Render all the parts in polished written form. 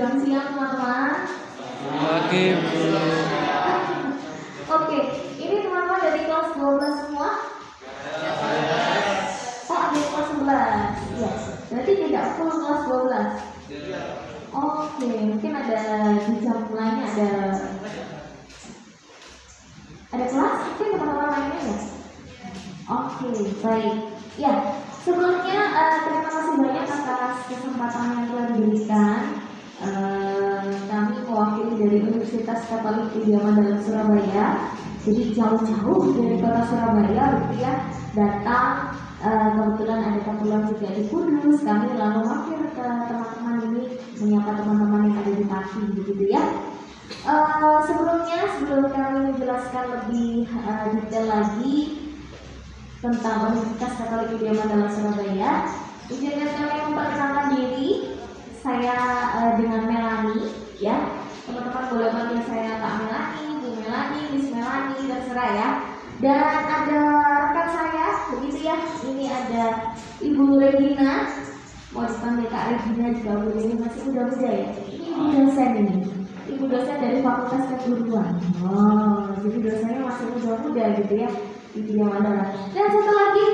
Selamat siang teman-teman. Pagi, Bu. Oke, ini teman-teman dari kelas 12 semua? Oh, ada kelas 11. Ya, berarti tidak full kelas 12. Oke, mungkin ada di jam lainnya ada kelas mungkin teman-teman lainnya ya. Oke, baik. Ya, sebelumnya terima kasih banyak atas kesempatan yang telah diberikan. Kami mewakili dari Universitas Katolik Widya Mandala Surabaya. Jadi jauh-jauh dari kota Surabaya, begitu ya, datang. Kebetulan ada keperluan juga di Kudus. Kami lalu mampir ke teman-teman ini, menyapa teman-teman yang ada di Pati, begitu ya. Sebelum kami menjelaskan lebih detail lagi tentang Universitas Katolik Widya Mandala Surabaya, izinkan kami memperkenalkan diri. Saya dengan Melani, ya. Teman-teman boleh panggil saya Kak Melani, Bu Melani, Miss Melani, terserah ya. Dan ada rekan saya, begitu ya. Ini ada Ibu Regina, mau dipanggil Kak Regina juga boleh, ini masih muda-muda ya. Ini ibu dosen ini. Ibu dosen dari Fakultas Keguruan. Oh, jadi dosennya masih muda-muda gitu ya. Ibu yang mana? Dan satu lagi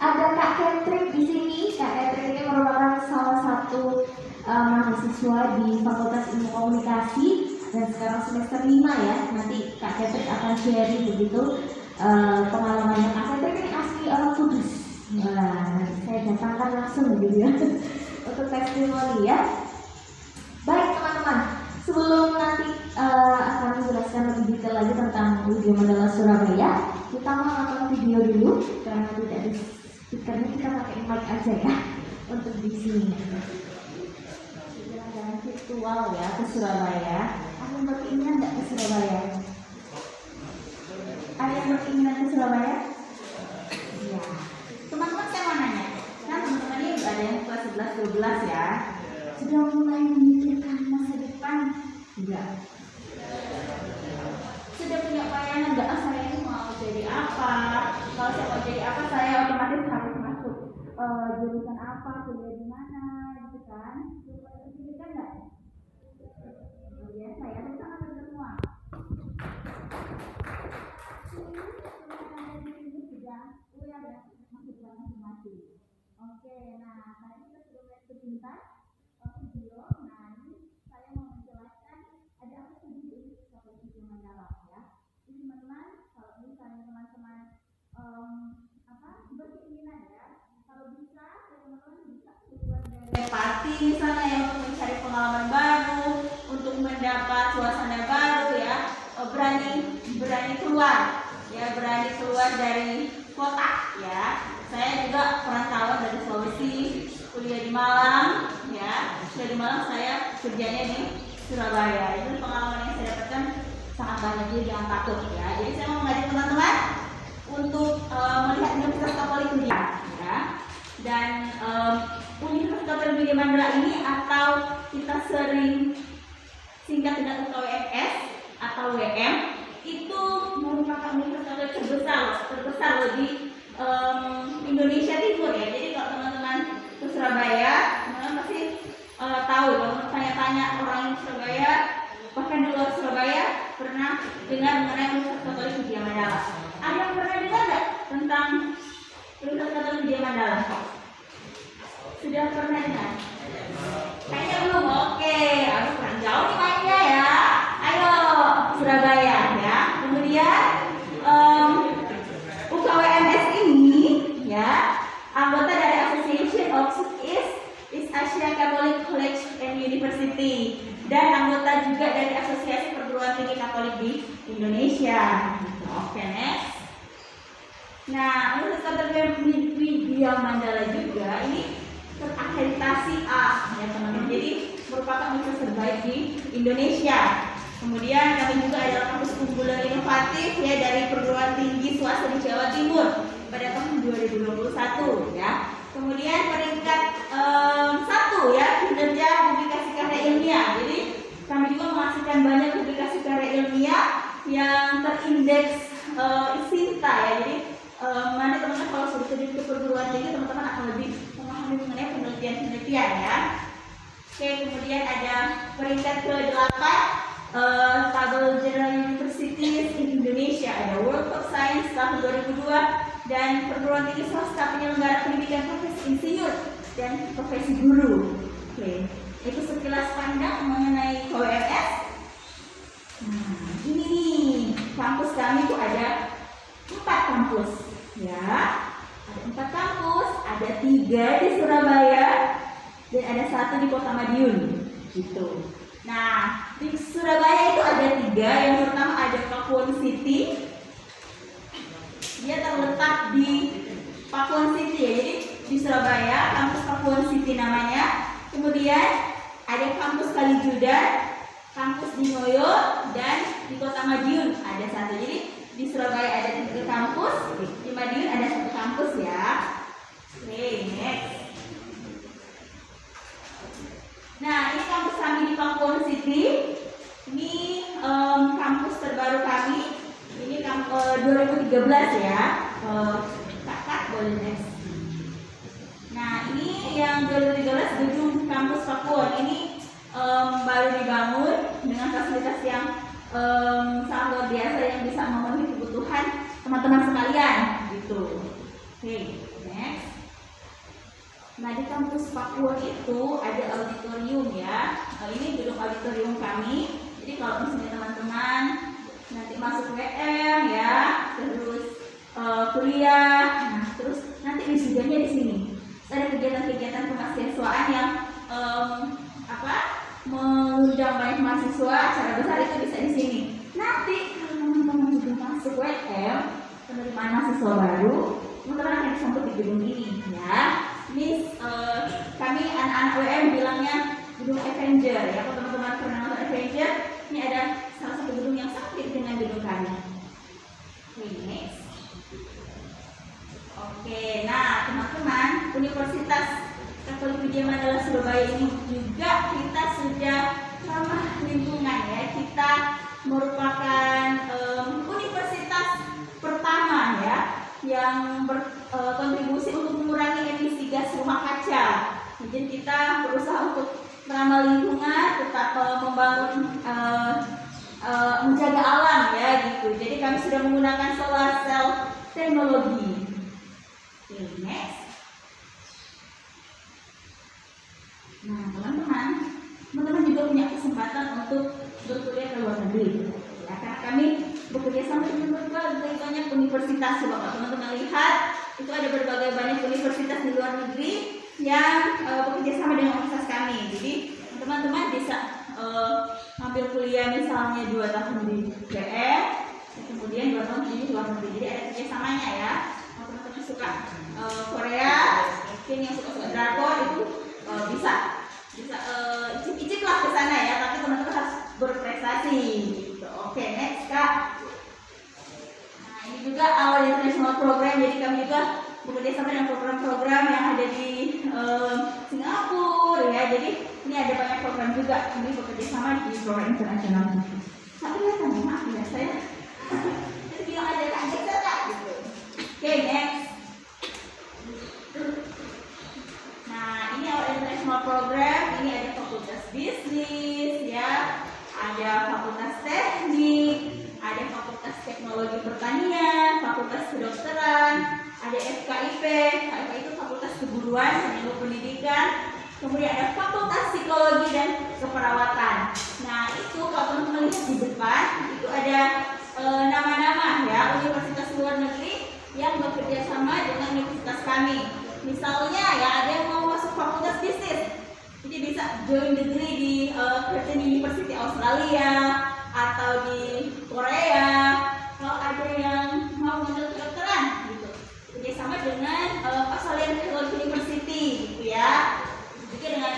ada Kak Catherine di sini. Kak Catherine ini merupakan salah satu mahasiswa di Fakultas Ilmu Komunikasi dan sekarang semester 5 ya. Nanti Kak Catherine akan sharing begitu pengalamannya. Kak Catherine ini asli orang Kudus. Nah, saya datangkan langsung gitu ya untuk testimoni ya. Baik teman-teman, sebelum nanti akan menjelaskan lebih detail lagi tentang Widya Mandala Surabaya, kita mau nonton video dulu karena tidak ada speakernya, kita pakai mic aja ya untuk di sini. Jalan-jalan virtual ya ke Surabaya. Ada yang berkeinginan nggak ke Surabaya? Ada yang berkeinginan ke Surabaya? Iya. Teman-teman saya mau nanya. Nah teman-teman ini ada yang kelas 11, 12 ya. Sudah mulai memikirkan masa depan? Enggak. Sudah punya bayangan nggak? Saya ini mau jadi apa? Kalau saya mau jadi apa, saya otomatis harus masuk jurusan apa, kuliah di mana, gitu kan? Kan nggak? Biasa ya, kita akan semua. Oke, nah tadi kita sudah lihat sebentar video. Nah ini saya mau menjelaskan ada apa sih di Universitas Widya Mandala ya. Jadi teman-teman, kalau misalnya teman-teman berkeinginan ya, kalau bisa teman-teman bisa keluar dari Pati misalnya ya, untuk mencari pengalaman baru, untuk mendapat suasana baru ya, berani keluar ya, berani keluar dari kota ya. Saya juga perantauan dari Sulawesi, kuliah di Malang ya. Kuliah di Malang, saya kerjanya di Surabaya. Itu pengalaman yang saya dapatkan sangat banyak, jadi jangan takut ya. Jadi saya mau mengajak teman-teman untuk melihat Universitas Katolik Widya ya. Dan Universitas Katolik Widya Mandala ini, atau kita sering singkat dengan UKWMS atau WM, itu merupakan universitas terbesar di Indonesia Timur ya. Jadi kalau teman-teman ke Surabaya, teman-teman pasti tahu. Kalau tanya-tanya orang di Surabaya, bahkan di luar Surabaya, pernah dengar mengenai Universitas Katolik Widya Mandala. Ada yang pernah dengar nggak tentang Universitas Katolik Widya Mandala? Sudah pernah dengar? Kayaknya belum. Oke, harus kurang jauh nih mainnya ya. Ayo Surabaya ya. Kemudian UKWMS ini ya, anggota dari Association of East Asia Catholic College and University, dan anggota juga dari Asosiasi Perguruan Tinggi Katolik di Indonesia. Oke, next. Nah, Universitas Katolik Widya Mandala juga ini terakreditasi A ya teman-teman. Jadi merupakan universitas terbaik di Indonesia. Kemudian kami juga adalah kampus unggulan inovatif ya dari perguruan tinggi swasta di Jawa Timur pada tahun 2021 ya. Kemudian peringkat 1 ya, kinerja publikasi karya ilmiah. Jadi kami juga menghasilkan banyak publikasi karya ilmiah yang terindeks ISINTA ya. Jadi nanti teman-teman kalau sudah ke perguruan tinggi, teman-teman akan lebih memahami mengenai penelitian ya. Oke, kemudian ada peringkat ke-8 tabel General Universities in Indonesia. Ada World of Science tahun 2002 dan perguruan tinggi swasta penyelenggara pendidikan profesi insinyur dan profesi guru. Oke, itu sekilas pandang mengenai KWMS. Nah, ini nih kampus kami tuh ada 4 kampus, ya. Ada 4 kampus, ada 3 di Surabaya dan ada 1 di Kota Madiun, gitu. Nah, di Surabaya itu ada 3. Yang pertama ada Pakuwon City. Dia terletak di Pakuwon City ya. Jadi di Surabaya kampus Pakuwon City namanya. Kemudian ada kampus Kalijudan, kampus di Ngoyo, dan di Kota Madiun ada 1. Jadi di Surabaya ada 3 kampus, di Madiun ada 1 kampus ya. Oke, next. Nah, ini kampus kami di Pakuwon City. Ini kampus terbaru kami. Ini 2013 ya. Kakak boleh next. Nah, ini yang 2013 gedung kampus Pakuwon. Ini baru dibangun dengan fasilitas yang sangat luar biasa yang bisa memenuhi kebutuhan teman-teman sekalian, gitu. Oke, next. Nah, di kampus Pakuwon itu ada auditorium ya. Ini gedung auditorium kami. Jadi kalau misalnya teman-teman nanti masuk WM ya, terus kuliah, nah terus nanti wisudanya di sini. Ada kegiatan-kegiatan kemahasiswaan yang mengundang banyak mahasiswa, acara besar itu bisa di sini. Nanti kalau teman-teman juga masuk WM, penerimaan mahasiswa baru, teman-teman akan disambut di gedung ini ya. Ini kami anak-anak WM bilangnya gedung Avenger ya. Kalau teman-teman pernah nonton Avenger, ini ada salah satu gedung yang sama dengan gedung kami. Oke, next. Oke, nah teman-teman, Universitas Katolik Widya Mandala Surabaya ini juga kita sudah ramah lingkungan ya. Kita merupakan universitas pertama ya yang berkontribusi untuk mengurangi emisi gas rumah kaca. Jadi kita berusaha untuk ramah lingkungan, tetap membangun menjaga alam ya gitu. Jadi kami sudah menggunakan solar cell teknologi. Oke, next. Nah, teman-teman juga punya kesempatan untuk berkuliah ke luar negeri. Ya, karena kami bekerja sama dengan berbagai banyak universitas. Coba teman-teman lihat, itu ada berbagai banyak universitas di luar negeri yang bekerja sama dengan universitas kami. Jadi teman-teman bisa ambil kuliah misalnya 2 tahun di BM, kemudian 2 tahun di luar negeri. Jadi ada kerjasamanya ya. Kalau teman-teman suka Korea, mungkin yang suka drakor itu bisa icip-icip lah ke sana ya. Tapi teman-teman harus berprestasi. Gitu. Oke, next Kak. Nah, ini juga Our International Program. Jadi kami juga bekerja sama dengan program-program yang ada di Singapura ya. Jadi ini ada banyak program juga. Ini bekerja sama di program internasional. Tapi ya kan, maaf ya saya. Jadi bilang aja Kak, aja Kak gitu. Oke, next. Nah, ini Our International Program. Ini ada Fakultas Bisnis ya. Ada Fakultas Teknik, ada Fakultas Teknologi Pertanian, Fakultas Kedokteran, ada FKIP. FKIP itu Fakultas Keguruan dan Ilmu Pendidikan. Kemudian ada Fakultas Psikologi dan Keperawatan. Nah, itu kalau teman-teman lihat di depan, itu ada nama-nama ya universitas luar negeri yang bekerja sama dengan universitas kami. Misalnya ya, ada yang mau masuk Fakultas Bisnis, jadi bisa join degree di Curtin University Australia atau di Korea. Kalau ada yang mau masuk kedokteran gitu, kerjasama dengan Australian University gitu ya, juga dengan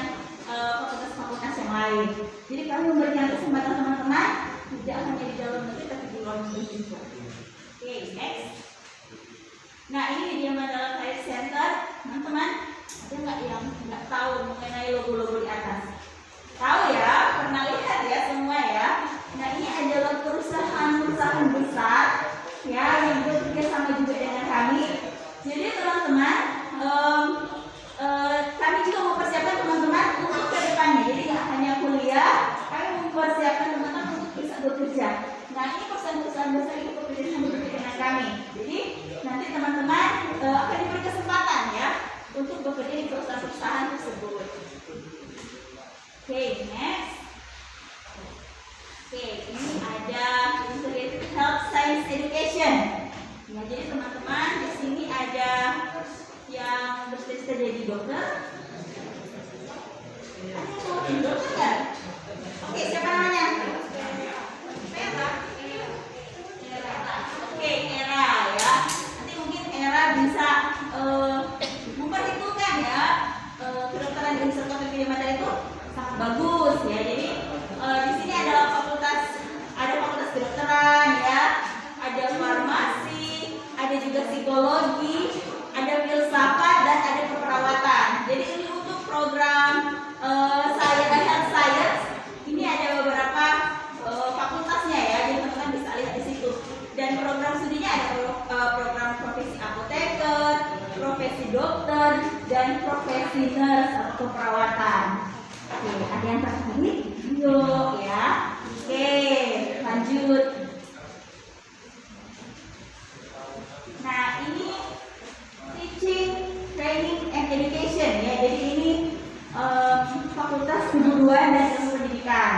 fakultas-fakultas yang lain. Jadi kami memberikan kesempatan teman-teman tidak hanya di dalam negeri tapi di luar negeri juga. Oke, next. Nah, ini Widya Mandala Career Center, teman-teman. Ada nggak yang nggak tahu mengenai logo-logo di atas? Tahu ya, pernah lihat ya semua ya. Nah, ini adalah perusahaan-perusahaan besar ya yang bekerja sama juga dengan kami. Jadi teman-teman, kami juga mempersiapkan teman-teman untuk ke depannya. dokter? Ada yang mau jadi dokter nggak? Oke, siapa namanya? Vera. Oke, Era ya. Nanti mungkin Era bisa memperhitungkan ya kedokteran di Universitas Kalimantan itu sangat bagus ya. Jadi di sini ada fakultas kedokteran ya, ada farmasi, ada juga psikologi, ada filsafat dan ada keperawatan. Jadi ini untuk program health science ini ada beberapa fakultasnya ya, jadi teman-teman bisa lihat di situ. Dan program studinya ada program profesi apoteker, profesi dokter, dan profesi nurse atau keperawatan. Oke, ada yang tertarik? Yuk ya. Oke, lanjut. Nah, ini teaching, training, and education ya. Jadi ini fakultas keguruan dan ilmu pendidikan.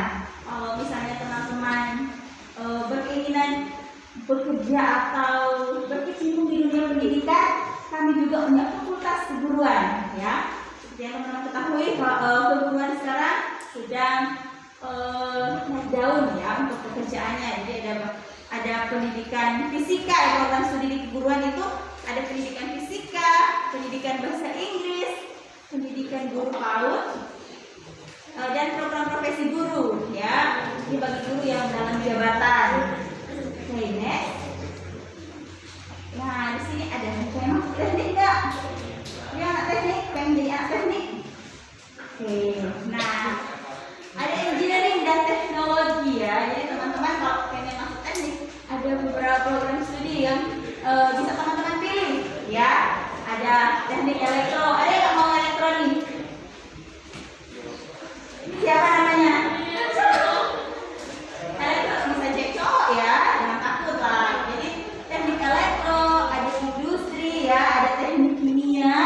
Kalau misalnya teman-teman berkeinginan bekerja atau berkecimpung di dunia pendidikan, kami juga punya fakultas keguruan ya. Seperti yang teman-teman ketahui, keguruan sekarang sedang naik daun ya untuk pekerjaannya. Jadi ada pendidikan fisika ya, program studi di keguruan itu ada pendidikan fisika, pendidikan bahasa Inggris, pendidikan guru PAUD, dan program profesi guru ya. Ini bagi guru yang dalam jabatan. Oke, next. Nah, di sini ada memang teknik nggak? Ya, anak teknik, pengen jadi anak teknik. Oke, nah ada engineering dan teknologi ya. Jadi teman-teman kalau pengen masuk teknik, ada beberapa program studi yang bisa teman-teman pilih ya. Ada teknik elektro, ada yang mau elektronik? Siapa namanya? Elektro bisa cek cowok ya, jangan takut lah. Jadi teknik elektro, ada industri ya, ada teknik kimia,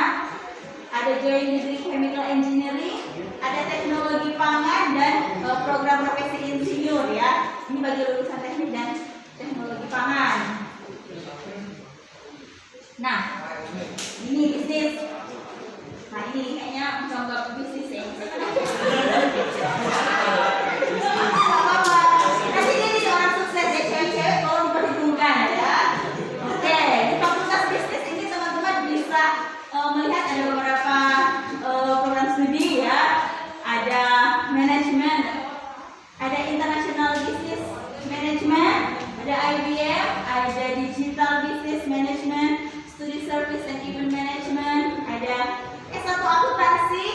ada joint degree chemical engineering, ada teknologi pangan dan program profesi insinyur ya. Ini bagi lulusan teknik dan teknologi pangan. Nah, ini bisnis. Nah, ini kayaknya mencoba bisnis ya. Nanti jadi orang sukses ya, cewek-cewek kalau diperhitungkan ya. Oke, di fakultas bisnis ini teman-teman bisa melihat ada beberapa program studi ya. Ada manajemen, ada international business management, ada IBM, ada digital business management, studi service and event management, ada S1 akuntansi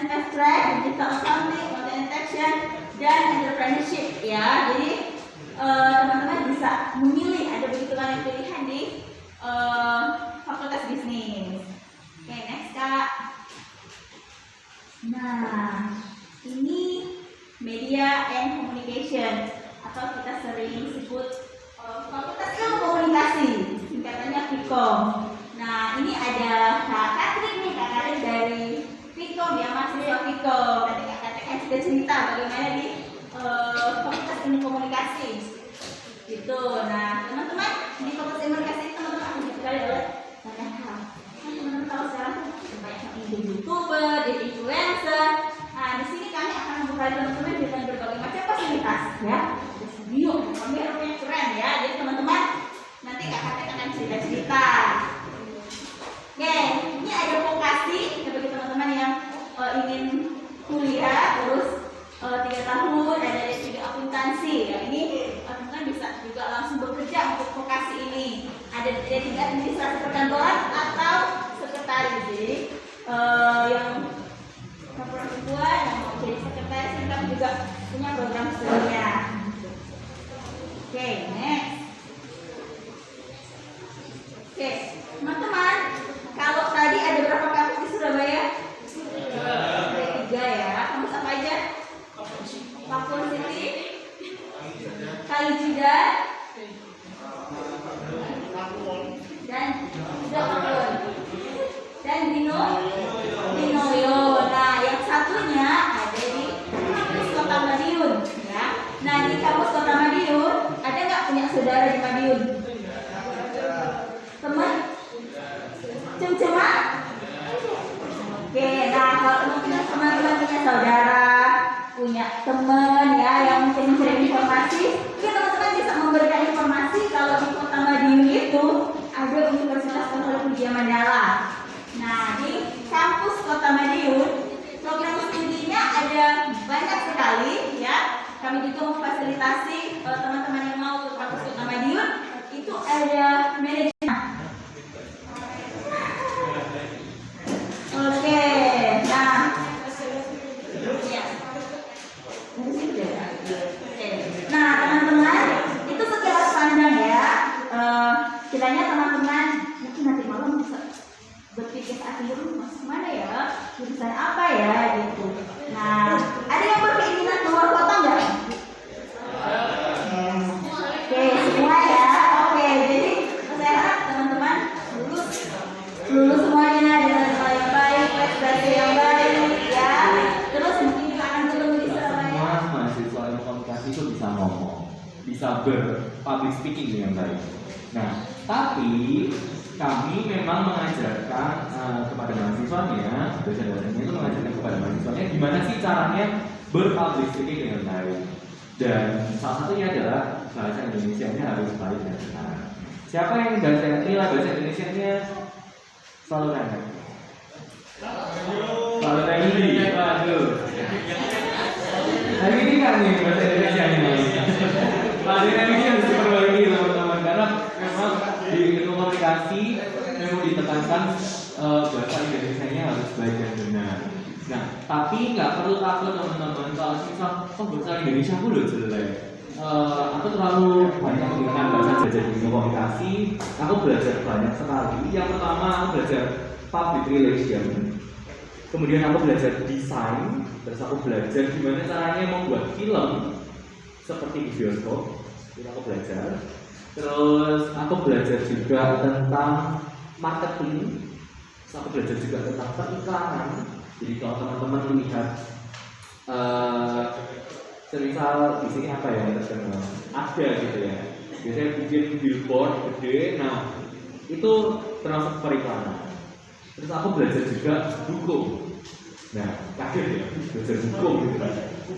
fast track, digital accounting, content detection, dan entrepreneurship ya. Jadi teman-teman bisa memilih, ada begitu banyak pilihan di fakultas bisnis. Oke, next Kak. Nah, ini media and communication atau kita sering sebut fakultas ilmu komunikasi, singkatannya Vkom. Nah, ini ada Kak Katrin nih, Kak Katrin dari Vkom ya, mahasiswa Vkom. Nanti Kak Katrin akan juga cerita bagaimana di fakultas ilmu komunikasi gitu. Nah, teman-teman di fakultas ilmu komunikasi teman-teman akan dibekali oleh banyak hal. Teman-teman tahu sekarang banyak yang YouTuber, jadi influencer. Nah, di sini kami akan membekali teman-teman dengan berbagai macam fasilitas ya. Ada studio, kameranya keren ya. Jadi teman-teman nanti Kak Katrin akan cerita-cerita. Oke, ini ada vokasi bagi teman-teman yang ingin kuliah terus 3 tahun, ada juga akuntansi ya. Ini teman-teman bisa juga langsung bekerja untuk vokasi ini. Ada D3 administrasi perkantoran atau sekretaris. Jadi yang perempuan yang mau jadi sekretaris ini kami juga punya program studinya. Oke, next. Oke, teman-teman, kalau tadi ada berapa kampus di Surabaya? Ada 3 ya. Kampus apa aja? Papua City, Kalijidan, dan juga Papua. Dan Dinoyo. Nah, yang satunya ada di kampus Kota Madiun ya. Nah, di kampus Kota Madiun ada nggak punya saudara di Madiun? Teman? Cem-ceman? punya teman ya yang mungkin mencari informasi, mungkin teman-teman bisa memberikan informasi kalau di Kota Madiun itu ada Universitas Teknologi Widya Mandala. Nah, di kampus Kota Madiun program studinya ada banyak sekali ya. Kami juga memfasilitasi teman-teman yang mau ke kampus Kota Madiun itu ada manajemen. Oke, nah, nah teman-teman itu sekilas pandang ya. Kiranya teman-teman mungkin nanti malam bisa berpikir akhir masuk mana ya, jurusan apa ya gitu. Nah, ada yang berkeinginan keluar kota nggak? Oke, semua ya. Oke, jadi saya harap teman-teman lulus semuanya dengan nilai yang baik, prestasi yang baik ya. Terus mungkin juga akan ketemu di Surabaya. Semua mahasiswa ilmu komunikasi itu bisa ngomong, bisa public speaking dengan baik. Nah, tapi kami memang mengajarkan kepada mahasiswanya, dosen-dosennya itu mengajarkan kepada mahasiswanya gimana sih caranya berpublic speaking dengan baik. Dan salah satunya adalah bahasa Indonesianya harus baik dan benar. Siapa yang nilai bahasa Indonesianya selalu rendah? Selalu rendah. Waduh. Hari ini kan nih bahasa Indonesianya. Hari ini harus diperbaiki teman-teman karena memang di ilmu komunikasi memang ditekankan bahasa Indonesianya harus baik dan benar. Nah, tapi nggak perlu takut teman-teman kalau misal bahasa Indonesia aku udah jelek. Aku terlalu banyak menggunakan bahasa jajah di ilmu komunikasi. Aku belajar banyak sekali. Yang pertama aku belajar public relation. Kemudian aku belajar desain. Terus aku belajar gimana caranya membuat film seperti di bioskop. Itu aku belajar. Terus aku belajar juga tentang marketing. Terus aku belajar juga tentang periklanan. Jadi kalau teman-teman lihat, semisal di sini apa ya yang terkenal? Ada gitu ya. Biasanya bikin billboard gede. Nah, itu termasuk periklanan. Terus aku belajar juga hukum. Nah, kaget ya, belajar hukum gitu.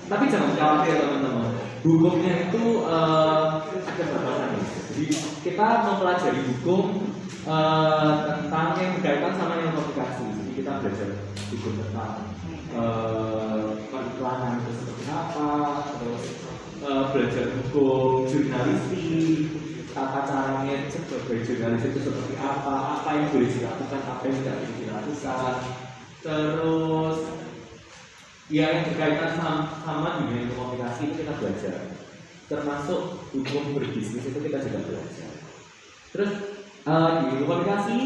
Tapi jangan khawatir teman-teman. Hukumnya itu ada batasannya. Jadi kita mempelajari hukum tentang yang berkaitan sama yang komunikasi. Jadi kita belajar hukum tentang periklanan itu seperti apa, terus belajar hukum jurnalistik, tata caranya sebagai jurnalis itu seperti apa yang boleh dilakukan, apa yang tidak boleh dilakukan. Terus ya yang berkaitan sama dunia komunikasi itu kita belajar, termasuk hukum berbisnis itu kita juga belajar. Terus di komunikasi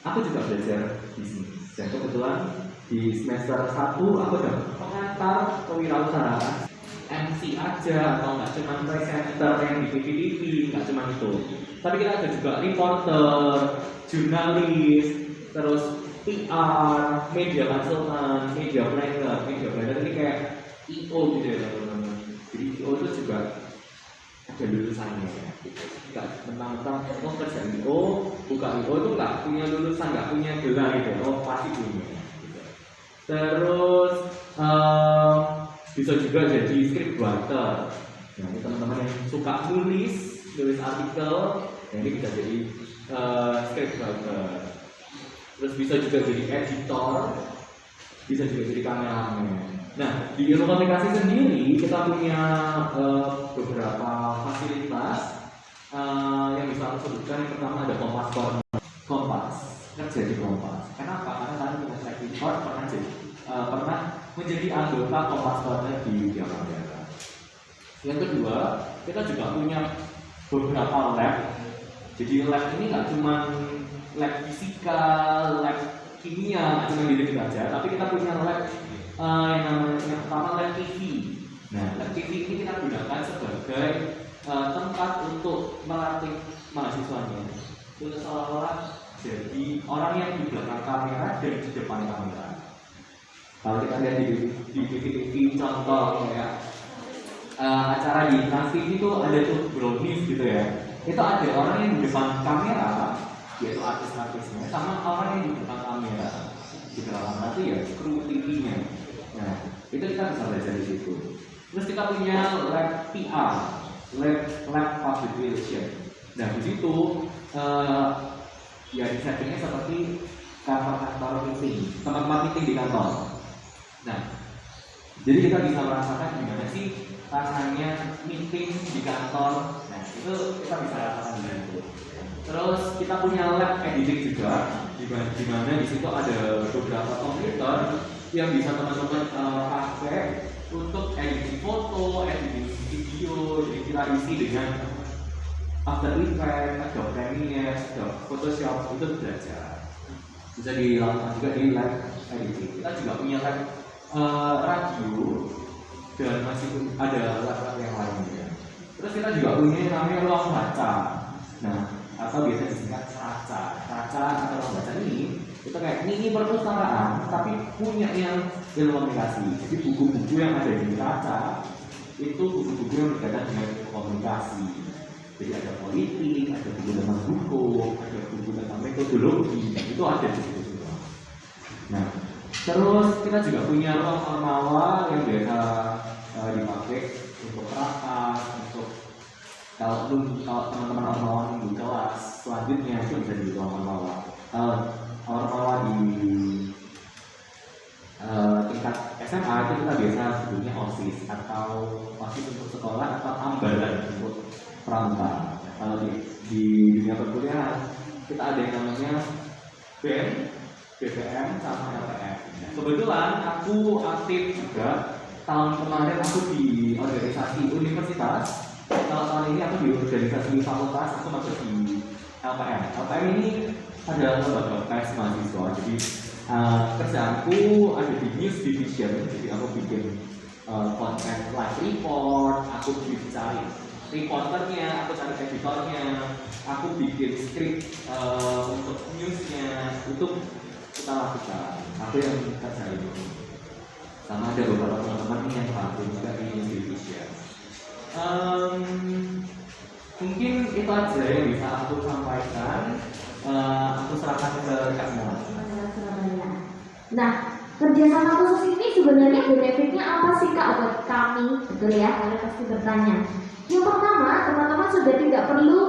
aku juga belajar bisnis. Dan kebetulan di semester 1 aku dapat pengantar kewirausahaan, MC aja atau nggak cuma presenter yang di TV, nggak cuma itu. Tapi kita ada juga reporter, jurnalis, terus PR, media konsultan, media planner ini kayak IO gitu ya teman-teman. Jadi IO itu juga ada lulusannya ya. Nggak mentang-mentang kerja IO, buka IO itu nggak punya lulusan, nggak punya gelar gitu. Oh pasti punya. Gitu. Terus bisa juga jadi scriptwriter. Nah ini teman-teman yang suka nulis artikel, ya ini bisa jadi scriptwriter. Terus bisa juga jadi editor, bisa juga jadi kameramen. Nah, di ilmu komunikasi sendiri kita punya beberapa fasilitas yang bisa aku sebutkan. Yang pertama ada Kompas, kerja di Kompas. Kenapa? Karena tadi kita cek report pernah menjadi anggota Kompas Corner di Widya Mandala. Yang kedua, kita juga punya beberapa lab. Jadi lab ini nggak cuma lab fisika, lab kimia, nggak cuma gitu aja. Tapi kita punya lab yang pertama lab TV. Nah, lab TV ini kita gunakan sebagai tempat untuk melatih mahasiswanya. Itu seolah-olah jadi orang yang di belakang kamera dan di depan kamera. Kalau kita lihat di TV contoh kayak acara di Trans TV itu ada tuh brownies gitu ya. Itu ada orang yang di depan kamera, yaitu artis-artisnya, sama orang yang di belakang kamera. Di belakang kamera itu ya kru TV-nya. Nah, itu kita bisa belajar di situ. Terus kita punya lab PR, lab public relation. Nah, di situ ya di settingnya seperti kantor meeting, tempat meeting di kantor. Nah, jadi kita bisa merasakan gimana sih rasanya meeting di kantor. Nah, itu kita bisa rasakan di situ. Terus kita punya lab editing juga, di mana di situ ada beberapa komputer yang bisa teman-teman pakai untuk editing foto, editing video. Jadi kita isi dengan After Effects, Adobe Premiere, Adobe Photoshop, itu belajar. Bisa dilakukan juga di lab editing. Kita juga punya lab radio dan masih ada lab-lab yang lainnya. Terus kita juga punya yang namanya ruang baca. Nah, atau biasa disingkat raca. Raca atau ruang baca ini itu kayak mini perpustakaan tapi punya yang ilmu komunikasi. Jadi buku-buku yang ada di raca itu buku-buku yang berkaitan dengan komunikasi. Jadi ada politik, ada buku tentang hukum, ada buku tentang metodologi, itu ada di situ semua. Nah, terus kita juga punya ruang ormawa yang biasa dipakai untuk rapat, untuk kalau teman-teman ormawa nunggu kelas selanjutnya itu bisa di ruang ormawa. Ormawa di tingkat SMA itu kita biasa sebutnya OSIS atau OSIS untuk sekolah atau ambalan untuk pramuka. Kalau di dunia perkuliahan kita ada yang namanya BEM, BPM, sama LPM. Kebetulan aku aktif juga. Tahun kemarin aku di organisasi universitas. Kalau tahun ini aku di organisasi fakultas, aku masuk di LPM. LPM ini adalah lembaga pers mahasiswa. Jadi kerjaanku ada di news division. Jadi aku bikin konten live report, aku cari reporternya, aku cari editornya, aku bikin script untuk newsnya, itu kita lakukan. Aku yang kerja itu. Sama ada beberapa teman-teman yang bantu juga di news division. Mungkin itu aja yang bisa aku sampaikan. Aku serahkan ke Kak Mona. Nah, kerjasama khusus ini sebenarnya benefitnya apa sih Kak buat kami? Betul ya, kalian pasti bertanya. Yang pertama, teman-teman sudah tidak perlu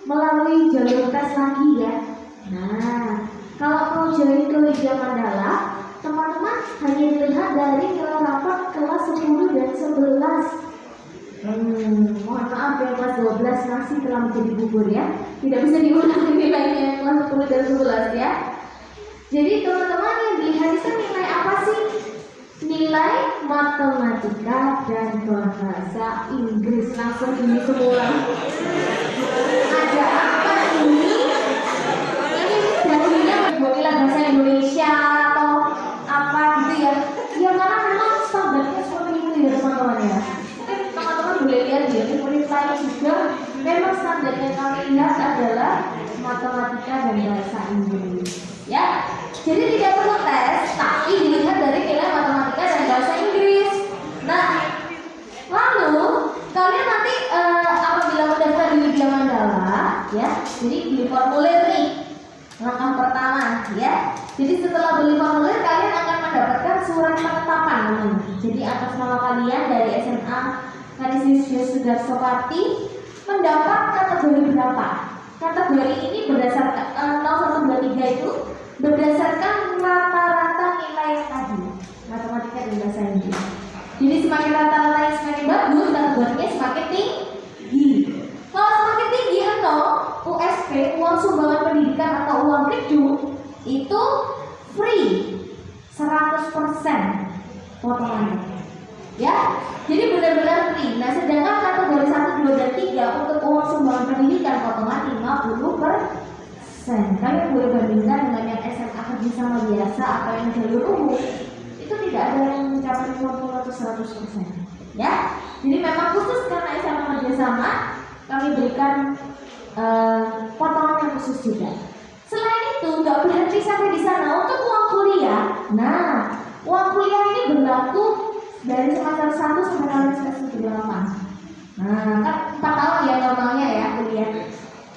melalui jalur tes lagi ya. Nah, kalau mau join ke Widya Mandala, teman-teman hanya dilihat dari nilai rapor kelas 10 dan 11. Mohon maaf ya, kelas 12 masih telah menjadi gugur ya. Tidak bisa diulang nilainya kelas 10 dan 11 ya. Jadi teman-teman yang dilihat itu nilai apa sih? Nilai matematika dan bahasa Inggris. Langsung ini semua. Ada apa ini? Ini jadinya nilai bahasa Indonesia atau apa gitu ya? Ya karena memang standarnya seperti itu ya teman-teman ya. Mungkin teman-teman boleh lihat ya, di lain juga memang standar yang kami lihat adalah matematika dan bahasa Inggris. Ya, jadi tidak perlu tes, tapi dilihat dari nilai matematika dan bahasa Inggris. Nah, lalu kalian nanti apabila mendaftar di Widya Mandala, ya, jadi beli formulir nih, langkah pertama, ya. Jadi setelah beli formulir, kalian akan mendapatkan surat penetapan namanya. Jadi atas nama kalian dari SMA Kanisius Sudarsoparti mendapat kategori berapa? Kategori ini berdasarkan 0, 1, 2, 3 itu berdasarkan rata-rata nilai yang tadi, matematika dan bahasa Inggris. Jadi semakin rata-ratanya semakin bagus, kategorinya semakin tinggi. Kalau semakin tinggi atau USP, uang sumbangan pendidikan atau uang gedung itu free 100% potongannya. Ya, jadi benar-benar free. Nah, sedangkan kategori 1, 2, dan 3 untuk uang sumbangan pendidikan potongan 50%. Kalian boleh bandingkan dengan yang SMA kerjasama biasa atau yang jalur umum, itu tidak ada yang mencapai 50 atau 100%. Ya, jadi memang khusus karena SMA kerjasama kami berikan potongan yang khusus juga. Selain itu, nggak berhenti sampai di sana untuk uang kuliah. Nah, uang kuliah ini berlaku dari semester 1 sampai kalian semester 8. Nah, kan 4 tahun ya normalnya ya kuliah.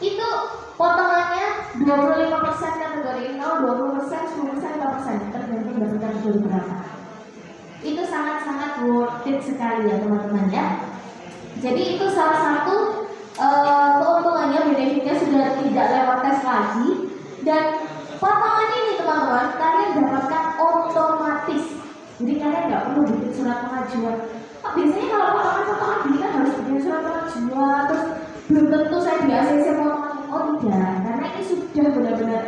Itu potongannya 25% kategori 0, 20%, 10%, 5%, tergantung dari kategori berapa. Itu sangat worth it sekali ya teman-teman ya. Jadi itu salah satu keuntungannya, benefitnya sudah tidak lewat tes lagi. Dan potongan ini teman-teman kalian dapatkan otomatis. Jadi kalian nggak perlu bikin surat pengajuan. Biasanya kalau potongan gini kan harus bikin surat pengajuan, terus belum tentu saya di ACC potongan. Oh tidak, karena ini sudah benar-benar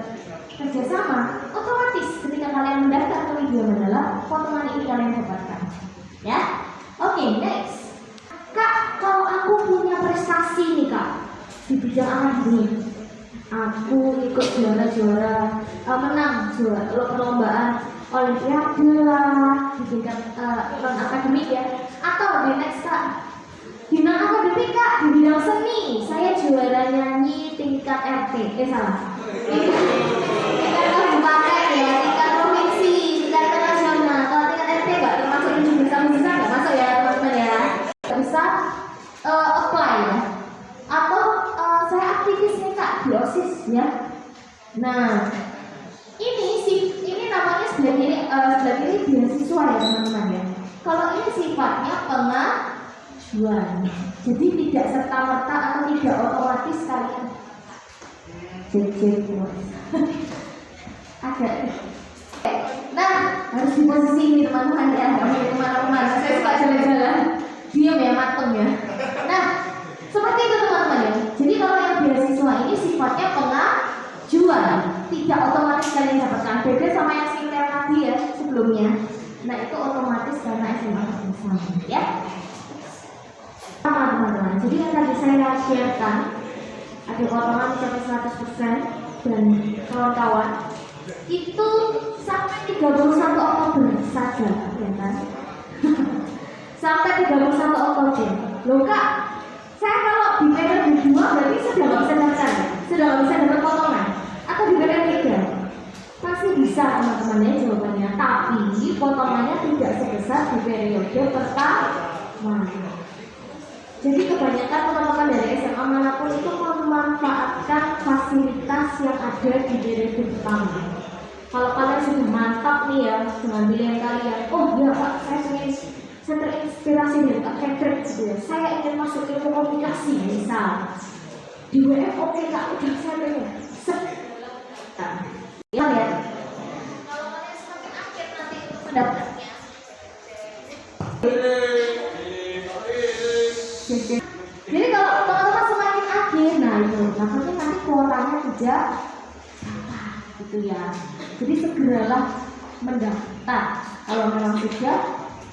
kerjasama. Otomatis ketika kalian mendaftar ke Media Mandala, potongan ini kalian dapatkan. Ya, oke, next. Kak, kalau aku punya prestasi nih kak di bidang apa ini, aku ikut juara-juara, menang juara perlombaan olimpiade lah di tingkat non akademik ya, atau di next kak di non akademik kak di bidang seni saya juara nyanyi tingkat RT, salah tingkat kabupaten ya, tingkat provinsi, tingkat internasional. Kalau tingkat RT nggak termasuk bisa nggak masuk ya teman-teman ya, nggak bisa apply ya. Atau saya aktivis nih kak di OSIS ya. Nah ini namanya sebelah kiri beasiswa ya teman-teman ya. Kalau ini sifatnya pengajuan, jadi tidak serta merta atau tidak otomatis kalian agak. Nah harus di posisi ini teman-teman ya, nggak boleh kemana-mana. Saya suka jalan-jalan, diam ya, matung ya. Nah seperti itu teman-teman ya. Jadi kalau yang beasiswa ini sifatnya pengajuan, tidak otomatis kalian dapatkan. Beda sama yang singkat tadi ya sebelumnya. Nah itu otomatis karena SMA bersama ya. Sama teman-teman. Jadi yang tadi saya sharekan ada potongan mencapai 100% dan kawan-kawan itu sampai 31 Oktober saja ya kan. Sampai 31 Oktober. Loh kak, saya kalau di periode 2 berarti sudah nggak bisa daftar, sudah nggak bisa dapat potongan, atau di periode 3 pasti bisa teman-temannya jawabannya, tapi potongannya tidak sebesar di periode pertama. Jadi kebanyakan teman-teman dari SMA manapun itu memanfaatkan fasilitas yang ada di periode pertama. Kalau kalian sudah mantap nih ya dengan pilihan kalian, oh ya kak saya terinspirasi dari Kak Patrick gitu ya. Saya ingin masuk ilmu komunikasi misal di WF, oke kak udah saya pengen ya lihat. Kalau kalian semakin akhir nanti mendapatkannya. Jadi kalau teman-teman semakin akhir, nah itu maksudnya nanti kuotanya tidak gitu ya. Jadi segeralah mendaftar kalau memang sudah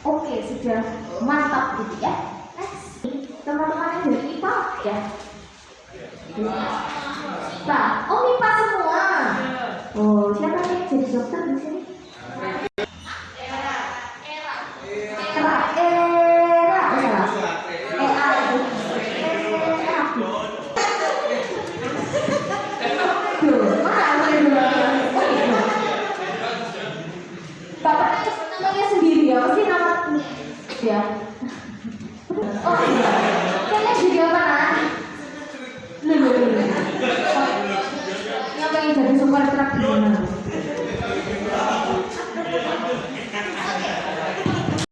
oke, sudah mantap gitu ya. Next, teman-teman yang dari IPA ya. Nah, oh IPA semua. Oh, siapa nih yang jadi dokter di sini? Bapaknya namanya sendiri ya, pasti nama ya. Oh iya, kayaknya jadi apa nak? Yang pengen jadi super truck gimana?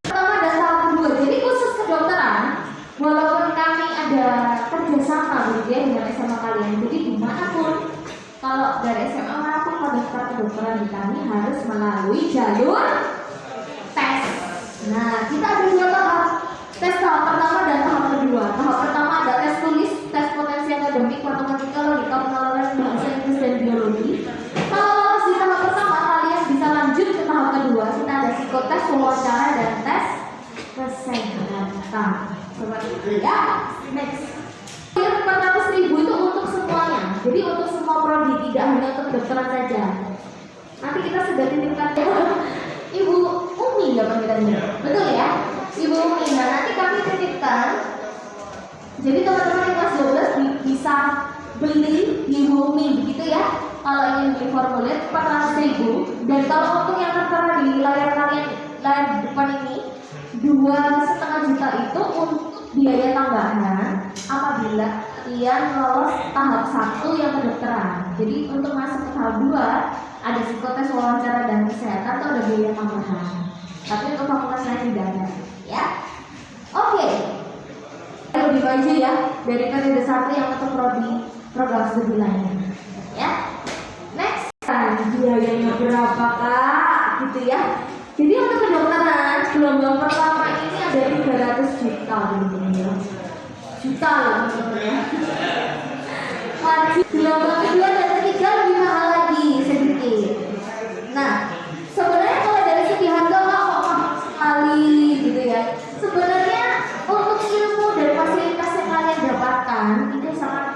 Pertama dan tahap kedua, jadi khusus kedokteran, walaupun kami ada kerjasama gitu ya dengan SMA kalian, jadi dimanapun, kalau dari SMA manapun mau daftar kedokteran di kami harus melalui jalur tes. Nah, kita ada 2 tahap. Tes tahap pertama dan tahap kedua. Tahap pertama ada tes tulis, tes potensi akademik, matematika, logika, penalaran, bahasa Inggris dan biologi. Kalau lolos di tahap pertama, kalian bisa lanjut ke tahap kedua. Kita ada psikotes, wawancara dan tes kesehatan. Seperti itu ya. Next. 400.000 itu untuk semuanya. Jadi untuk semua prodi, tidak hanya untuk kedokteran saja. Nanti kita sudah titipkan Ibu Umi ya panggilannya, betul ya? Ibu Umi. Nah nanti kami titipkan. Jadi teman-teman yang kelas 12 bisa beli Ibu Umi begitu ya. Kalau ingin beli formulir 400.000. Dan kalau untuk yang tertera di layar kalian, layar depan ini 2,5 juta itu untuk biaya tambahan apabila kalian lolos tahap 1 yang kedokteran. Jadi untuk masuk ke tahap 2 ada psikotes, wawancara dan kesehatan itu ada biaya tambahan. Tapi untuk fakultas lain tidak ada. ya. Oke. Lebih maju ya dari periode 1 yang untuk program studi lainnya. Ya. Next, biayanya berapa Kak? Gitu ya. Jadi untuk kedokteran gelombang pertama ini ada 300 juta gitu ya. Juta loh maksudnya. Wajib gelombang kedua dan ketiga lebih mahal lagi sedikit. Nah, sebenarnya kalau dari segi harga kok mahal sekali gitu ya. Sebenarnya untuk ilmu dan fasilitas yang kalian dapatkan itu sangat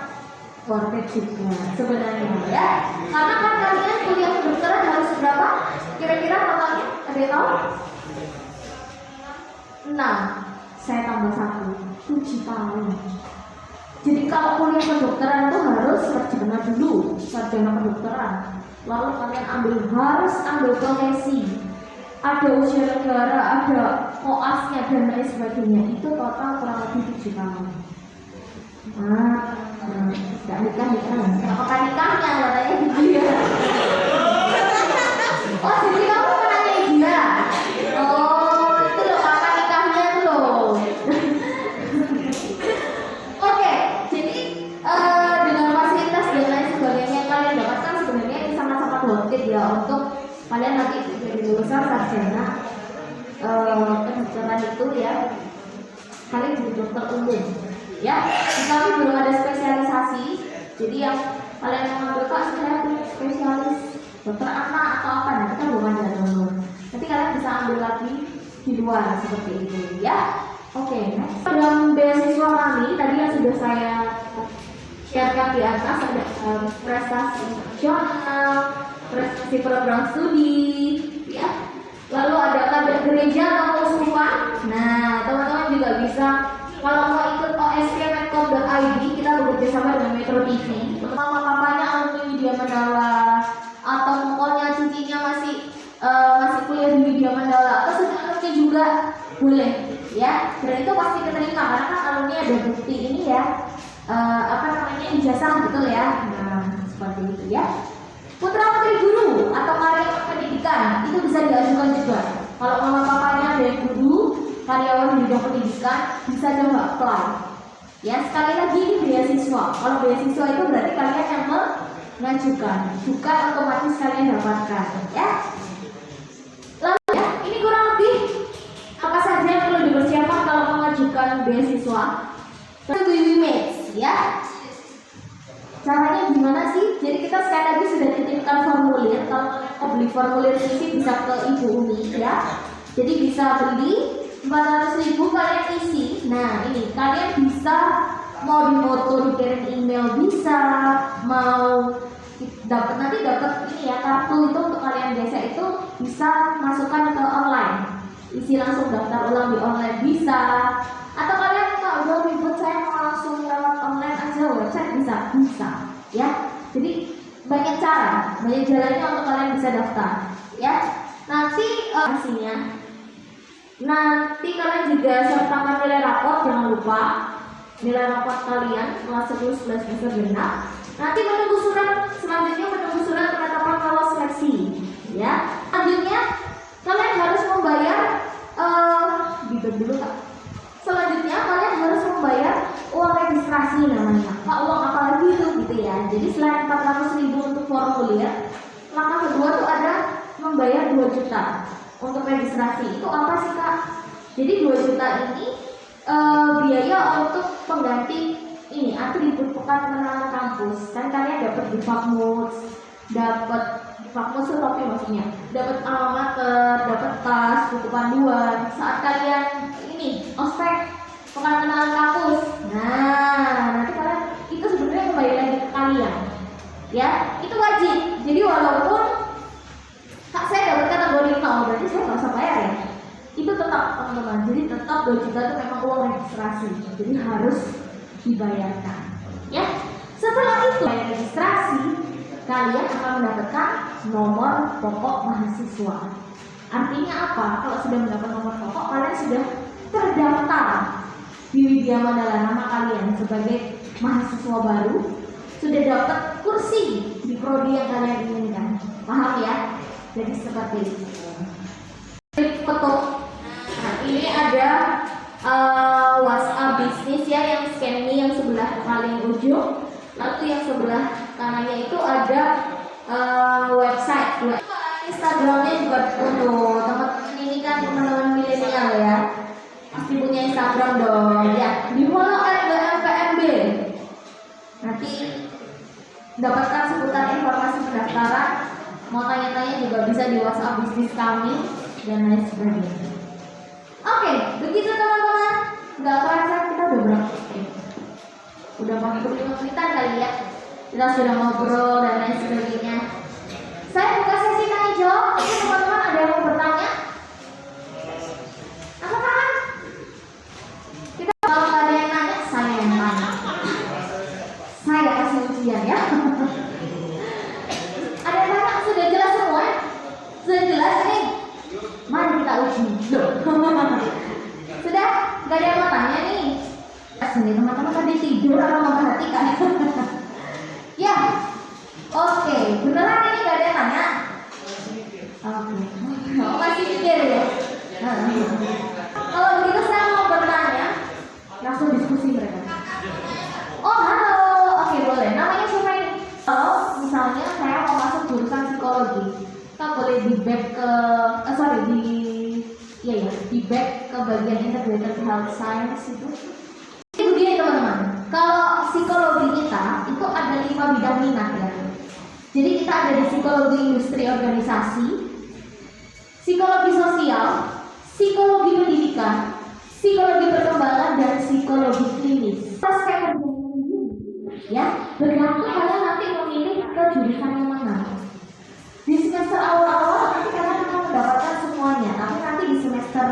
worth it juga sebenarnya ya. Karena kan kalian kuliah kedokteran harus berapa? Kira-kira totalnya ada yang tahu? 6. Saya tambah 1, 7 tahun. Jadi kalau kuliah kedokteran itu harus sarjana dulu, sarjana kedokteran. Lalu kalian harus ambil profesi. Ada usia negara, ada koasnya dan lain sebagainya. Itu total kurang lebih 7 tahun. Nggak nikah. Apakah nikahnya katanya gitu ya? Oh, jadi kamu menanya dia. Oh, itu loh kakak nikahnya tuh loh. Oke, jadi dengan fasilitas dan lain sebagainya yang kalian dapatkan sebenarnya ini sangat-sangat worth it ya untuk kalian nanti jadi lulusan sarjana kedokteran itu ya. Kalian jadi dokter umum ya. Tapi belum ada spesialisasi. Jadi yang kalian mengambil Kak saya spesialis dokter anak atau apa, nah kita belum ada teman-teman. Nanti kalian bisa ambil lagi di luar seperti itu ya. Oke, next. Dalam beasiswa kami tadi yang sudah saya sharekan di atas ada prestasi nasional, prestasi program studi, ya. Lalu ada kader gereja atau keuskupan. Nah, teman-teman juga bisa kalau mau ikut ospmedcom.id, kita bekerja sama dengan Metro TV. Mama papanya alumni Widya Mandala atau pokoknya cicinya masih kuliah di Widya Mandala atau sebenarnya juga boleh ya. Dan itu pasti keterima karena kan alumni ada bukti ini ya, ijazah betul ya. Nah, seperti itu ya. Putra putri guru atau karyawan pendidikan itu bisa diajukan juga. Kalau mama papanya ada guru, karyawan di bidang pendidikan, bisa coba apply. Ya, sekali lagi ini beasiswa. Kalau beasiswa itu berarti kalian yang mengajukan, bukan otomatis kalian dapatkan, ya. Lalu ya, ini kurang lebih apa saja yang perlu dipersiapkan kalau mengajukan beasiswa. Ya. Caranya gimana sih? Jadi kita sekali lagi sudah titipkan formulir. Kalau kalian beli formulir isi bisa ke Ibu Umi ya. Jadi bisa beli 400.000 kalian isi. Nah ini kalian bisa mau difoto dikirim email bisa, mau dapat ini ya kartu itu untuk kalian desa itu bisa masukkan ke online. Isi langsung daftar ulang di online bisa. Atau kalian kalau udah ribet saya mau langsung lewat online aja website bisa ya. Jadi banyak cara, banyak jalannya untuk kalian bisa daftar ya. Nanti hasilnya nanti kalian juga sertakan nilai rapor, jangan lupa nilai rapor kalian kelas 10, 11 bisa genap. Nanti menunggu surat penetapan kalau seleksi ya. Selanjutnya kalian harus membayar dulu Kak. Selanjutnya kalian harus membayar uang registrasi namanya. Pak, uang apa lagi itu gitu ya. Jadi selain 400.000 untuk formulir, langkah kedua tuh ada membayar 2 juta untuk registrasi. Itu apa sih Kak? Jadi 2 juta ini biaya untuk pengganti ini atribut pekan pengenalan kampus. Kan kalian dapat di Fakmus, itu topi maksudnya, dapat alma mater, dapat tas, buku panduan. Saat kalian ini ospek pengenalan kampus, nah nanti kalian itu sebenarnya kembali lagi ke kalian, ya itu wajib. Jadi walaupun Kak saya dapat kategori 0, berarti saya nggak usah bayar ya. Itu tetap teman-teman. Jadi tetap 2 juta itu memang uang registrasi, jadi harus dibayarkan, ya. Setelah itu bayar registrasi, kalian akan mendapatkan nomor pokok mahasiswa. Artinya apa? Kalau sudah mendapat nomor pokok, kalian sudah terdaftar di Widya Mandala, nama kalian sebagai mahasiswa baru, sudah dapat kursi di prodi yang kalian inginkan. Paham ya? Jadi seperti itu. Foto. Nah, ini ada WhatsApp bisnis ya, yang scan me yang sebelah paling ujung. Lalu yang sebelah kanannya itu ada website. Instagramnya juga untuk teman-teman ini kan teman-teman milenial ya. Pasti punya Instagram dong ya. Di follow @bmpmb. Nanti dapatkan seputar informasi pendaftaran. Mau tanya-tanya juga bisa di WhatsApp bisnis kami dan lain sebagainya. Oke, begitu teman-teman. Nggak kerasa kita udah berapa? Udah 45 menitan kali ya. Kita sudah ngobrol dan lain sebagainya. Saya buka sesi tanya jawab. Ini teman-teman ada yang mau bertanya? Angkat tangan. Kita kalau nggak ada yang nanya, saya yang tanya. Saya kasih ujian ya. Ada yang tanya? Sudah jelas semua? Sudah jelas nih? Mari kita uji. Sudah? Nggak ada yang mau tanya nih? Sini teman-teman tadi tidur atau memperhatikan? Ya. Oke, beneran ini gak ada yang tanya? Oke, masih pikir ya? Kalau begitu saya mau bertanya, langsung diskusi mereka. Oh halo, oke boleh. Namanya siapa ini? Kalau misalnya saya mau masuk jurusan psikologi, kita boleh di back ke, di back ke bagian integrated health science itu. Jadi begini teman-teman, kalau psikologi kita itu ada 5 bidang minat ya. Jadi kita ada di psikologi industri organisasi, psikologi sosial, psikologi pendidikan, psikologi perkembangan, dan psikologi klinis. Terus kayak ya, bergantung kalian nanti memilih ke jurusan yang mana. Di semester awal-awal nanti kalian akan mendapatkan semuanya, tapi nanti di semester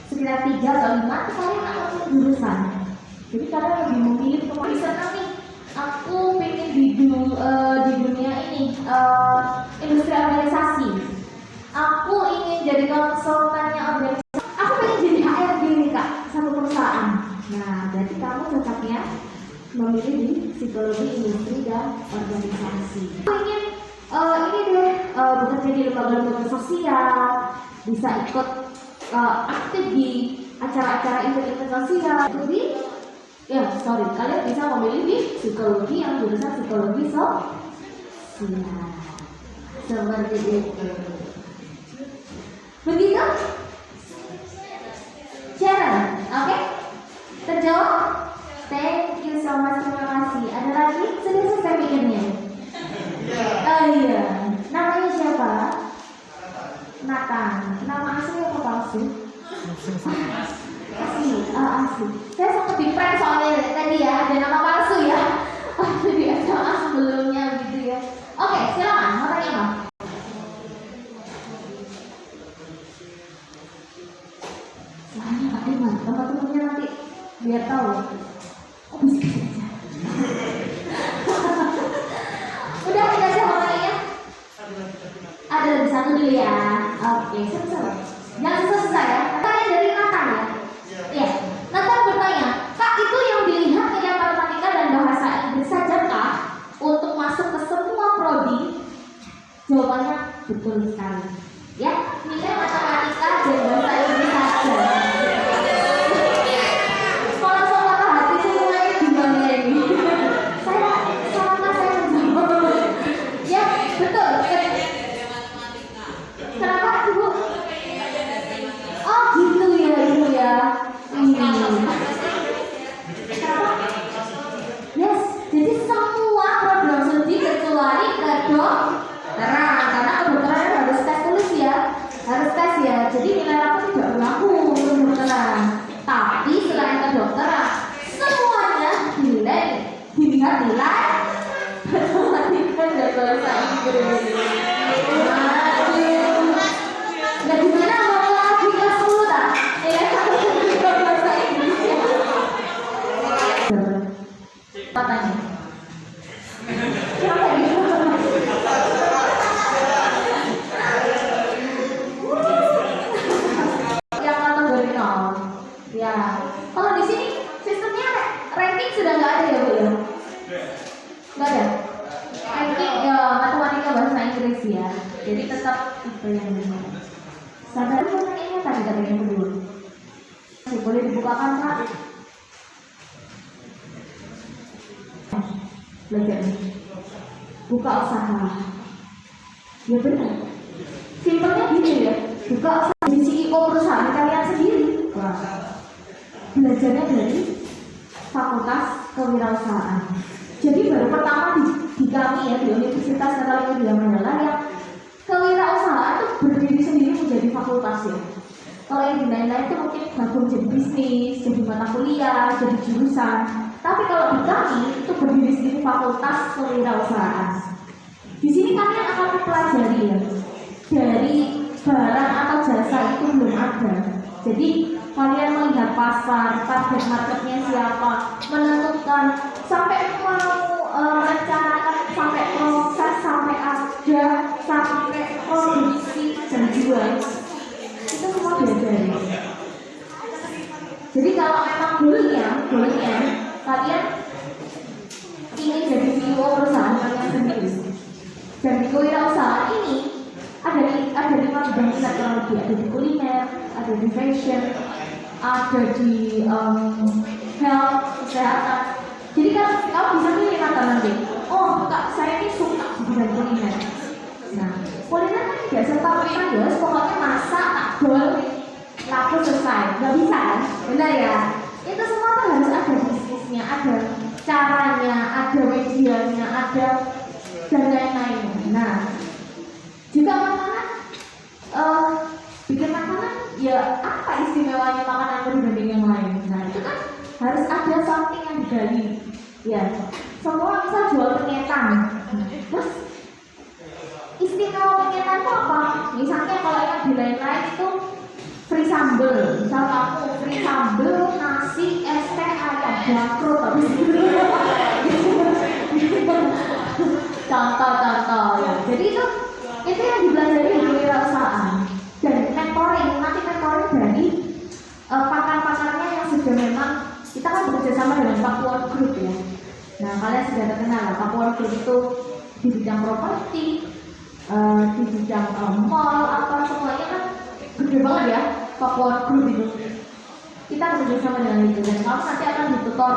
sekitar 3 atau 5 kalian akan memilih jurusan. Jadi kalian lebih memilih bisa nanti aku pengen di dunia ini industri organisasi. Aku ingin jadi konsultannya organisasi. Aku pengen jadi HRD nih kak, satu perusahaan. Nah, berarti kamu cocoknya memilih di psikologi industri dan organisasi. Aku ingin ini deh bekerja di lembaga-lembaga sosial, bisa ikut aktif di acara-acara event sosial. Jadi kalian bisa memilih di psikologi yang jurusan psikologi sosial. Seperti itu. Begitu? Sharon, oke? Terjawab? Thank you so much, terima kasih. Ada lagi? Sudah selesai mikirnya? Oh iya. Namanya siapa? Nathan. Nama asli apa palsu? Asli. Saya sempat di prank soalnya tadi ya, ada nama palsu ya. Di SMA sebelumnya gitu ya. Oke, silakan. Mau tanya apa? Soalnya Pak Iman, teman-temannya nanti biar tahu. Oh bisa saja. Udah tidak sih mau tanya? Ada lagi satu dulu ya. Oke, selesai. Jangan selesai ya. Tanya dari Nathan ya. Iya. Nathan bertanya, Kak itu yang dilihat nilai matematika dan bahasa Inggris saja kah untuk masuk ke semua prodi? Jawabannya betul sekali. Ya, nilai matematika dan bahasa Inggris saja. Kalau sama hati semuanya gimana ini? Saya menjawab. Ya, betul. Kenapa Ibu? Oh gitu ya Ibu ya. Yes, jadi semua program studi kecuali kedokteran, karena kedokteran harus tes tulis ya, harus tes ya. Jadi nilai rapor tidak berlaku untuk kedokteran. Tapi selain kedokteran, semuanya dilihat nilai matematika dan bahasa Inggris. Nah, gimana mau lagi kelas 10 tak? Nilai matematika bahasa Inggris ya. Katanya. Siapa gitu? Yang kategori 0. Ya. Kalau di sini sistemnya ranking sudah nggak ada ya Bu ya? Nggak ada. Ranking ya matematika bahasa Inggris ya. Jadi tetap itu yang ini. Sadar pertanyaannya tadi yang kedua. Boleh dibukakan Kak? Belajar buka usaha. Ya benar. Simpelnya gini ya, buka usaha di CEO perusahaan kalian sendiri. Wah. Belajarnya dari Fakultas Kewirausahaan. Jadi baru pertama di kami ya, di Universitas Katolik Manila yang kewirausahaan itu berdiri sendiri menjadi fakultas ya. Kalau yang di lain-lain itu mungkin gabung jadi bisnis, jadi mata kuliah, jadi jurusan. Tapi kalau di kami itu berdiri sendiri Fakultas Kewirausahaan. Di sini kalian akan mempelajari ya, dari barang atau jasa itu belum ada. Jadi kalian melihat pasar, target marketnya siapa, menentukan sampai mau merencanakan sampai proses, sampai ada, sampai produksi dan jual. Itu semua diajari. Jadi kalau memang goalnya kalian ingin jadi CEO perusahaan kalian sendiri, dan di kewirausahaan ini ada 5 bidang minat kurang lebih, ada di kuliner, ada di fashion, ada di health, kesehatan. Jadi kan kamu bisa pilih mata nanti. Oh, Kak, saya ini suka di bidang kuliner. Nah, kuliner kan tidak serta-merta ya, pokoknya masak, takbol, laku selesai. Gak bisa kan? Benar ya? Itu semua tuh harus ada bisnisnya, ada caranya, ada medianya, ada dan lain-lain. Nah, juga makanan, bikin makanan, ya apa istimewanya makanan dibanding yang lain? Nah, itu kan harus ada something yang digali. Ya, semua bisa jual penyetan. Terus istimewa penyetan itu apa? Misalnya kalau yang di lain-lain itu free sambel, misal kamu free sambel, nasi, es teh, ayam, bangkrut, habis itu contoh-contoh ya. Jadi itu yang dipelajari di kewirausahaan dan mentoring, nanti mentoring dari pakar-pakarnya yang sudah memang kita kan bekerja sama dengan Pakuan Group ya. Nah, kalian sudah terkenal lah, Pakuan Group itu di bidang properti, di bidang mall, apa semuanya kan gede banget ya Pakuan Group itu. Kita bekerja sama dengan itu dan kamu nanti akan ditutor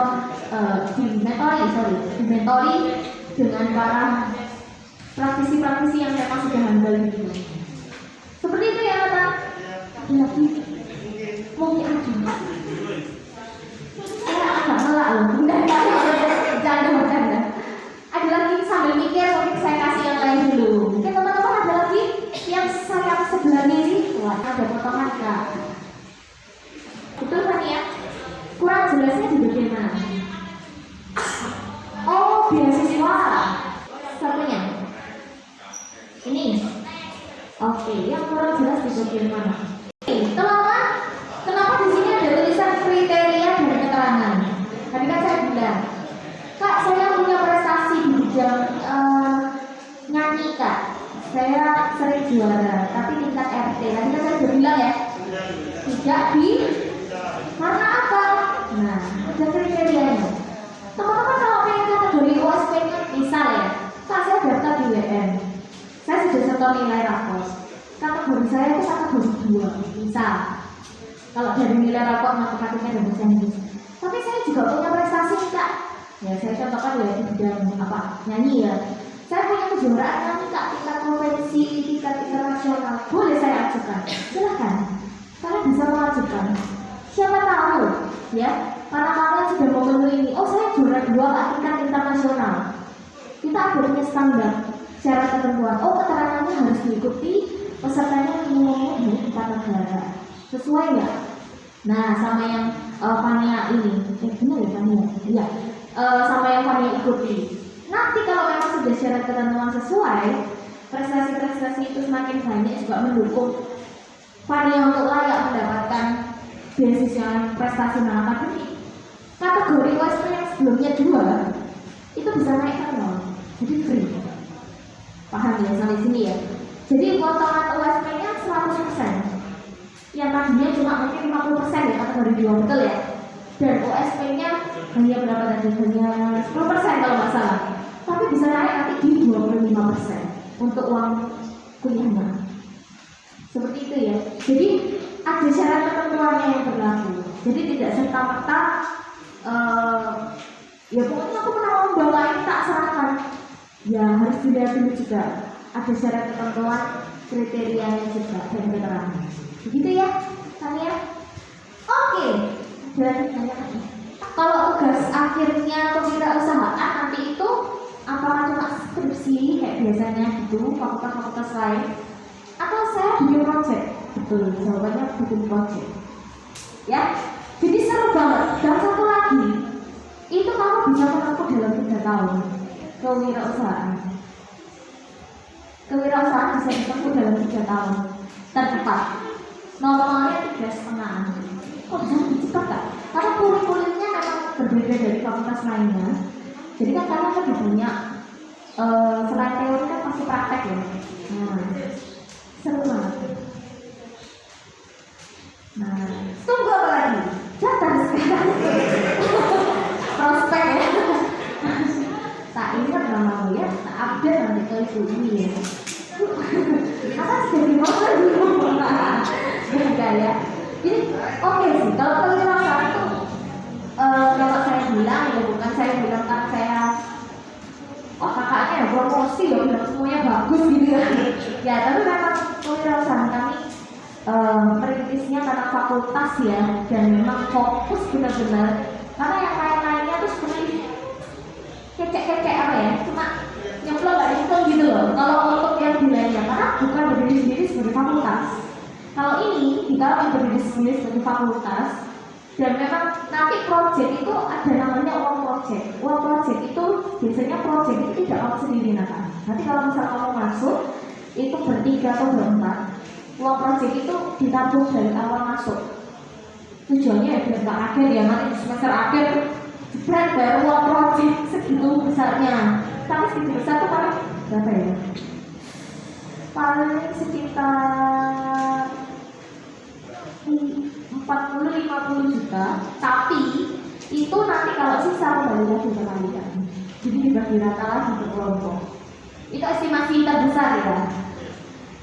dimentori dengan para praktisi-praktisi yang memang sudah handal gitu. Seperti itu ya kata. Ada lagi mungkin ada. Saya agak melak loh. Bercanda. Ada lagi sambil mikir mungkin saya kasih yang lain dulu. Mungkin teman-teman ada lagi yang sayap sebelah kiri. Wah, ada potongan Kak. Betul kan ya? Kurang jelasnya di bagian mana? Oh, beasiswa. Satunya. Ini. Oke, yang kurang jelas di bagian mana? Teman-teman, kenapa di sini ada tulisan kriteria dan keterangan? Tadi kan saya bilang, Kak, saya punya prestasi di bidang nyanyi Kak. Saya sering juara, tapi tingkat RT. Tadi kan saya sudah bilang ya, tidak di. Karena apa? Nah, ada kriterianya. Teman-teman kalau pengen kategori OSP-nya misal ya, Kak, saya daftar di WN. Saya sudah setor nilai rapor. Kategori saya itu kategori 2, misal. Kalau dari nilai rapor matematika dan bahasa Inggris. Tapi saya juga punya prestasi Kak. Ya, saya contohkan ya di bidang apa? Nyanyi ya. Saya punya kejuaraan nyanyi Kak, tingkat provinsi, tingkat internasional. Boleh saya ajukan? Silahkan. Kalian bisa mengajukan. Siapa tahu ya, karena kalian sudah memenuhi ini. Oh, saya juara 2 Kak, tingkat internasional. Kita ada punya standar secara ketentuan. Oh, keterangannya harus diikuti, pesertanya minimumnya 4 negara. Sesuai ya? Nah, sama yang Fania ini, benar ya Fania? Iya. Sama yang Fania ikuti. Nanti kalau memang sudah syarat ketentuan sesuai, prestasi-prestasi itu semakin banyak juga mendukung Fania untuk layak mendapatkan beasiswa prestasi non-akademik. Kategori USP yang sebelumnya 2 itu bisa naik ke 0, jadi free. Paham ya sampai sini ya? Jadi potongan USP-nya 100%. Yang tadinya cuma mungkin 50% ya kategori 2, betul ya? Dan USP-nya hanya berapa tadi? Hanya 10% kalau nggak salah. Tapi bisa naik nanti di 25% untuk uang kuliahnya. Seperti itu ya. Jadi ada syarat ketentuannya yang berlaku. Jadi tidak serta-merta ya pokoknya aku pernah lomba ini tak serahkan. Ya harus dilihat dulu juga ada syarat ketentuan kriterianya juga dan keterangan. Begitu ya, Tania? Oke. Dan kalau tugas akhirnya kewirausahaan nanti itu apakah cuma skripsi kayak biasanya gitu, fakultas-fakultas lain, atau saya bikin project? Betul, jawabannya bikin project. Ya, jadi seru banget. Dan satu lagi, itu kamu bisa menempuh dalam 3 tahun kewirausahaan. Kewirausahaan bisa ditempuh dalam 3 tahun tercepat. Normalnya 3,5. Kok bisa lebih cepat kak? Karena kurikulumnya memang berbeda dari fakultas lainnya. Jadi kan kalian lebih banyak selain teori kan pasti praktek ya. Nah, seru banget. Nah, tunggu apa lagi? Daftar sekarang. Prospek ya. Tak ini kan mau ya, tak update nanti ke ibu ini ya. Apa sudah dimana dulu? Enggak ya. Jadi oke sih, kalau kewirausahaan itu kalau saya bilang ya bukan saya bilang kan saya kakaknya ya promosi ya bilang semuanya bagus gitu ya. Ya tapi memang kewirausahaan kami merintisnya karena fakultas ya dan memang fokus benar-benar karena yang lain-lainnya tuh seperti kecek-kecek apa ya cuma nyemplung nggak dihitung gitu loh kalau untuk yang di lainnya karena bukan berdiri sendiri sebagai fakultas. Kalau ini kita berdiri sendiri sebagai fakultas dan memang nanti project itu ada namanya uang project. Uang project itu biasanya project itu tidak kamu sendiri nanti kalau misal kamu masuk itu bertiga atau berempat. Uang project itu ditabung dari awal masuk. Tujuannya ya biar nggak akhir ya nanti di semester akhir jebret bayar uang project segitu besarnya. Tapi segitu besar tuh paling berapa ya? Paling sekitar 40-50 juta. Tapi itu nanti kalau sisa kembali lagi ke kalian. Jadi dibagi rata lagi ke kelompok. Itu estimasi terbesar ya.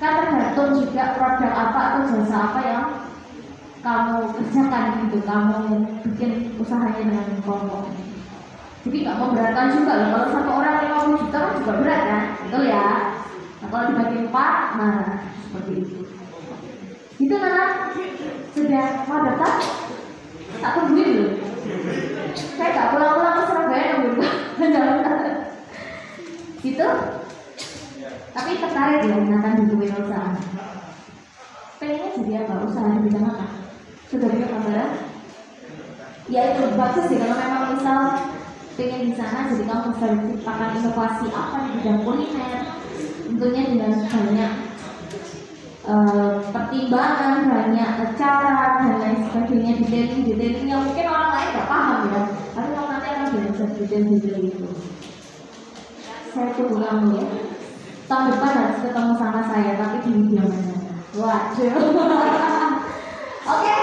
Kan tergantung juga produk apa atau jasa apa yang kamu kerjakan gitu, kamu bikin usahanya dengan kelompok. Jadi nggak memberatkan juga loh. Kalau satu orang 50 juta kan juga berat kan, betul ya. Nah kalau dibagi 4, nah seperti itu. Itu Nana sudah mau daftar? Tak tungguin dulu. Saya nggak pulang-pulang ke Surabaya nunggu daftar. Gitu. Tapi tertarik ya akan di kewirausahaan. Pengennya jadi apa? Usaha di bidang apa? Sudah punya gambaran? Ya itu bagus sih kalau memang misal pengen di sana jadi kamu bisa menciptakan inovasi apa di bidang kuliner. Tentunya dengan banyak pertimbangan, banyak cara dan lain sebagainya, detailing yang mungkin orang lain nggak paham ya. Tapi kalau nanti akan belajar detail itu. Saya tunggu kamu ya. Tahun depan harus ketemu sama saya, tapi di video mana? Waduh. Oke,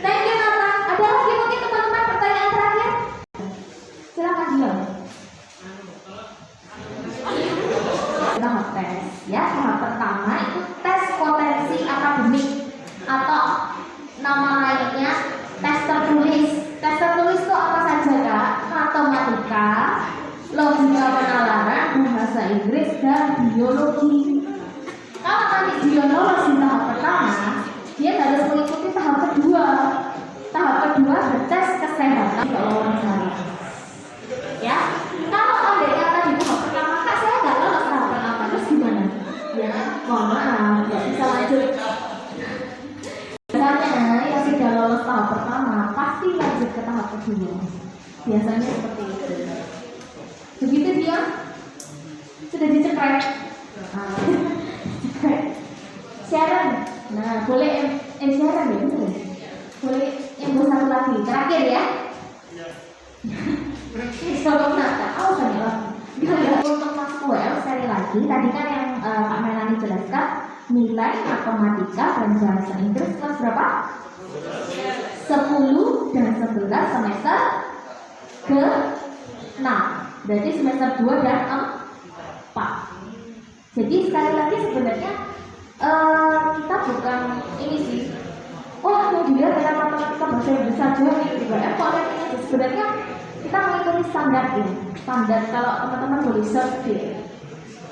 thank you Nata. Ada lagi mungkin teman-teman pertanyaan terakhir? Silakan Dion. Tahap tes, ya tahap pertama itu tes potensi akademik atau nama lainnya tes tertulis. Tes tertulis itu apa saja kak? Matematika, logika penalaran, bahasa Inggris dan biologi. Kalau nanti dia lolos di tahap pertama, dia harus mengikuti tahap kedua. Tahap kedua bertes kesehatan kalau wawancara. Ya, kalau andainya tadi tahap pertama kak saya nggak lolos tahap pertama, terus gimana? Ya, mohon maaf, nggak bisa lanjut. Biasanya yang sudah lolos tahap pertama pasti lanjut ke tahap kedua. Biasanya seperti itu. Begitu dia sudah dicekrek. Sharon, nah boleh Sharon ya betul. Boleh yang satu lagi terakhir ya. Sobat Nata, banyak lagi. Untuk masuk UL sekali lagi, tadi kan yang Kak Melani jelaskan nilai matematika dan bahasa Inggris kelas berapa? 10 dan 11 semester ke-6. Berarti semester 2 dan 4. Jadi sekali lagi sebenarnya kita bukan ini sih oh mau dilihat dengan matematika bahasa Inggris saja nih 3M kok rankingnya aja. Sebenarnya kita mengikuti standar ini. Standar kalau teman-teman boleh search di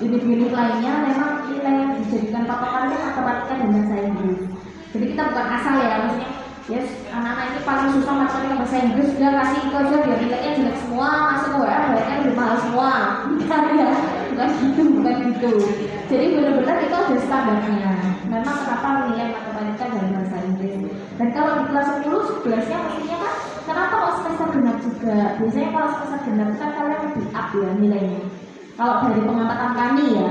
unit-unit lainnya, memang nilai yang dijadikan patokan itu matematika dan bahasa Inggris. Jadi kita bukan asal ya, maksudnya yes, anak-anak ini paling susah matematika bahasa Inggris, sudah kasih itu aja biar nilainya jelek semua, masuk ke WA bayarnya lebih mahal semua. Bukan ya, bukan gitu. Jadi benar-benar itu ada standarnya. Memang kenapa nilai matematika dan bahasa Inggris. Dan kalau di kelas 10, 11-nya mestinya kan, kenapa kok semester genap juga? Biasanya kalau semester genap kan kalian lebih up ya nilainya. Kalau dari pengamatan kami ya,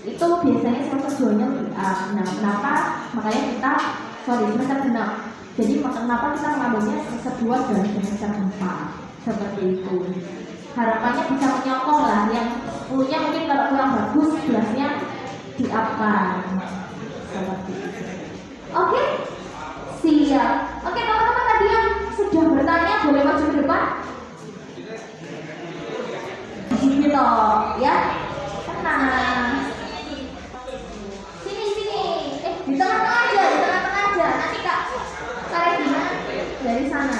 itu biasanya semester 2-nya lebih up. Nah, kenapa? Makanya kita, semester genap. Jadi kenapa kita mengambilnya semester 2 dan semester 4 seperti itu. Harapannya bisa menyokong lah, yang 10-nya mungkin kalau kurang bagus, 11-nya diapakan seperti itu. Oke, siap. Oke, teman-teman tadi yang sudah bertanya boleh maju ke depan. Sini toh, ya. Tenang. Sini. Di tengah-tengah aja. Nanti Kak Regina dari sana.